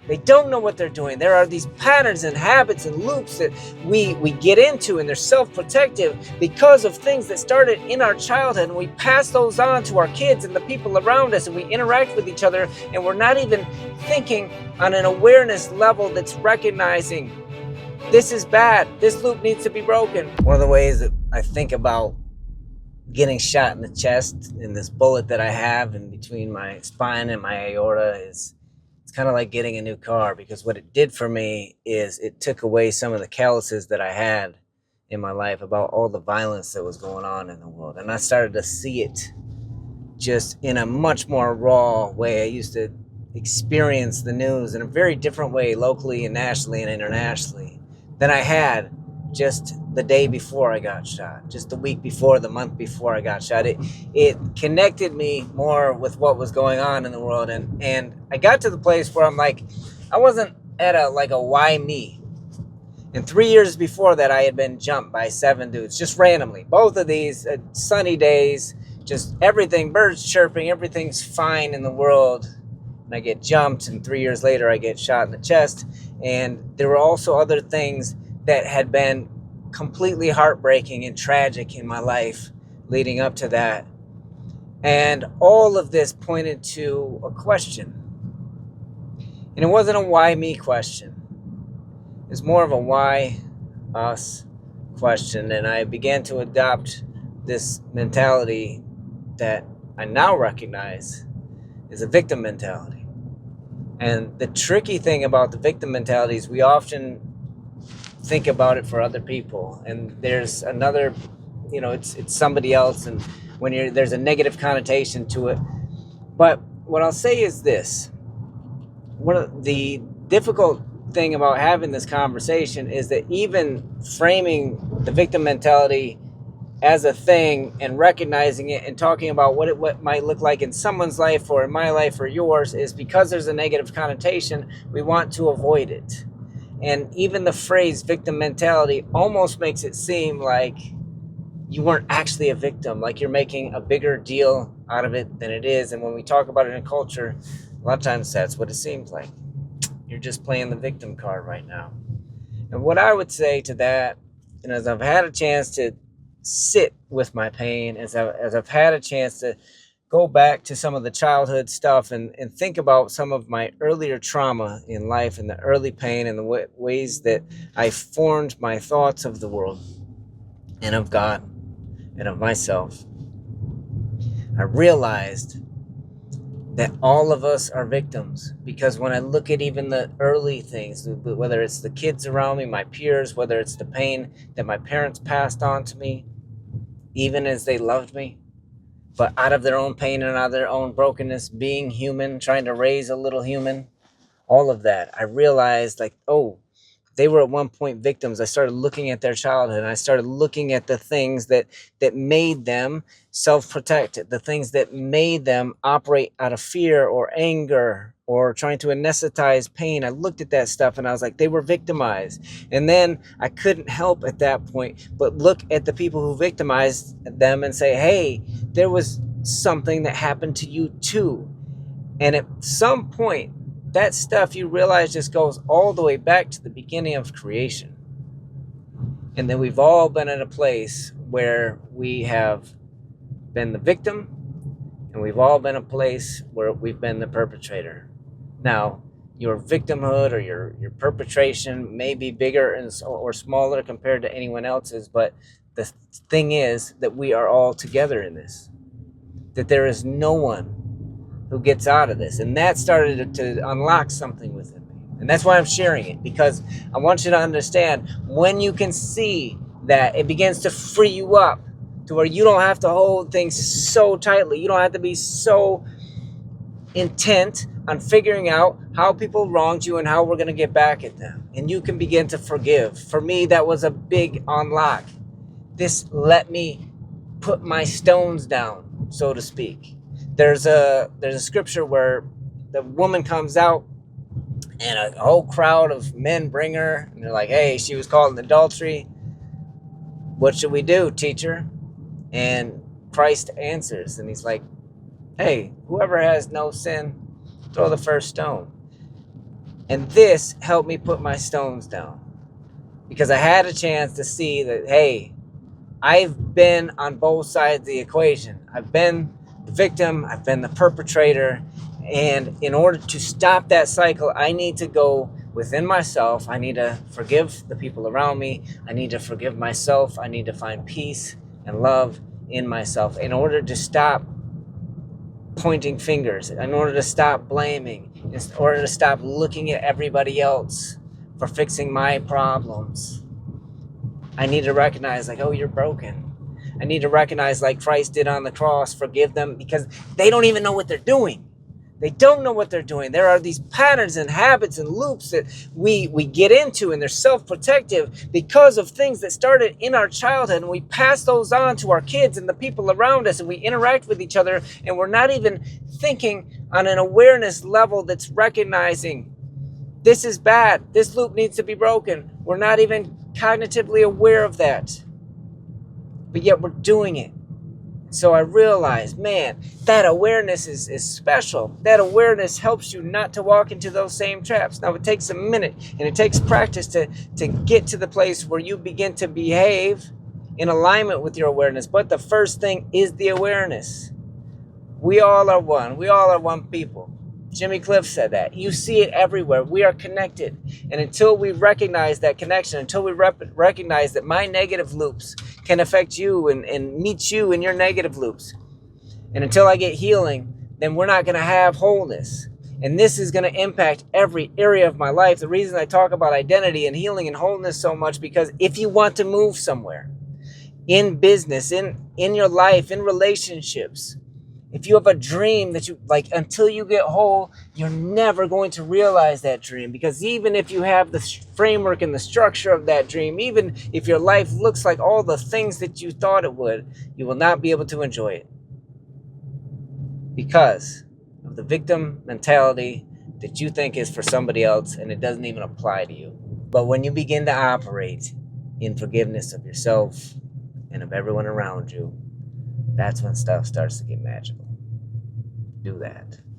They don't know what they're doing. There are these patterns and habits and loops that we get into, and they're self-protective because of things that started in our childhood, and we pass those on to our kids and the people around us, and we interact with each other, and we're not even thinking on an awareness level that's recognizing this is bad. This loop needs to be broken. One of the ways that I think about getting shot in the chest and this bullet that I have in between my spine and my aorta is, it's kind of like getting a new car, because what it did for me is it took away some of the calluses that I had in my life about all the violence that was going on in the world. And I started to see it just in a much more raw way. I used to experience the news in a very different way, locally and nationally and internationally, than I had just the day before I got shot, just the week before, the month before I got shot. It connected me more with what was going on in the world. And I got to the place where I'm like, I wasn't at a why me. And 3 years before that, I had been jumped by 7 dudes, just randomly. Both of these sunny days, just everything, birds chirping, everything's fine in the world. And I get jumped, and 3 years later, I get shot in the chest. And there were also other things that had been completely heartbreaking and tragic in my life leading up to that. And all of this pointed to a question. And it wasn't a why me question. It was more of a why us question. And I began to adopt this mentality that I now recognize is a victim mentality. And the tricky thing about the victim mentality is we often think about it for other people, and there's another, it's somebody else, and when there's a negative connotation to it. But what I'll say is this: one of the difficult thing about having this conversation is that even framing the victim mentality as a thing and recognizing it and talking about what it might look like in someone's life or in my life or yours is because there's a negative connotation, we want to avoid it. And even the phrase victim mentality almost makes it seem like you weren't actually a victim, like you're making a bigger deal out of it than it is. And when we talk about it in culture, a lot of times that's what it seems like. You're just playing the victim card right now. And what I would say to that, and as I've had a chance to sit with my pain, as I've had a chance to go back to some of the childhood stuff and think about some of my earlier trauma in life and the early pain and the ways that I formed my thoughts of the world and of God and of myself, I realized that all of us are victims. Because when I look at even the early things, whether it's the kids around me, my peers, whether it's the pain that my parents passed on to me, even as they loved me, but out of their own pain and out of their own brokenness, being human, trying to raise a little human, all of that, I realized they were at one point victims. I started looking at their childhood, and I started looking at the things that made them self-protect, the things that made them operate out of fear or anger or trying to anesthetize pain. I looked at that stuff and I was like, they were victimized. And then I couldn't help at that point but look at the people who victimized them and say, hey, there was something that happened to you too. And at some point, that stuff you realize just goes all the way back to the beginning of creation. And then we've all been in a place where we have been the victim, and we've all been a place where we've been the perpetrator. Now, your victimhood or your perpetration may be bigger or smaller compared to anyone else's, but the thing is that we are all together in this, that there is no one who gets out of this. And that started to unlock something within me. And that's why I'm sharing it, because I want you to understand, when you can see that, it begins to free you up to where you don't have to hold things so tightly. You don't have to be so intent on figuring out how people wronged you and how we're going to get back at them. And you can begin to forgive. For me, that was a big unlock. This let me put my stones down, so to speak. There's a scripture where the woman comes out and a whole crowd of men bring her, and they're like, hey, she was caught in adultery. What should we do, teacher? And Christ answers, and he's like, hey, whoever has no sin, throw the first stone. And this helped me put my stones down because I had a chance to see that, hey, I've been on both sides of the equation. I've been the victim, I've been the perpetrator. And in order to stop that cycle, I need to go within myself. I need to forgive the people around me. I need to forgive myself. I need to find peace and love in myself in order to stop pointing fingers, in order to stop blaming, in order to stop looking at everybody else for fixing my problems. I need to recognize, like, oh, you're broken. I need to recognize, like Christ did on the cross, forgive them, because they don't even know what they're doing. They don't know what they're doing. There are these patterns and habits and loops that we get into, and they're self-protective because of things that started in our childhood, and we pass those on to our kids and the people around us, and we interact with each other, and we're not even thinking on an awareness level that's recognizing this is bad. This loop needs to be broken. We're not even cognitively aware of that, but yet we're doing it. So I realized, man, that awareness is special. That awareness helps you not to walk into those same traps. Now, it takes a minute and it takes practice to get to the place where you begin to behave in alignment with your awareness. But the first thing is the awareness. We all are one. We all are one people. Jimmy Cliff said that. You see it everywhere. We are connected. And until we recognize that connection, until we recognize that my negative loops can affect you and meet you in your negative loops, and until I get healing, then we're not going to have wholeness. And this is going to impact every area of my life. The reason I talk about identity and healing and wholeness so much, because if you want to move somewhere, in business, in your life, in relationships, if you have a dream that you like, until you get whole, you're never going to realize that dream. Because even if you have the framework and the structure of that dream, even if your life looks like all the things that you thought it would, you will not be able to enjoy it because of the victim mentality that you think is for somebody else, and it doesn't even apply to you. But when you begin to operate in forgiveness of yourself and of everyone around you, that's when stuff starts to get magical. Do that.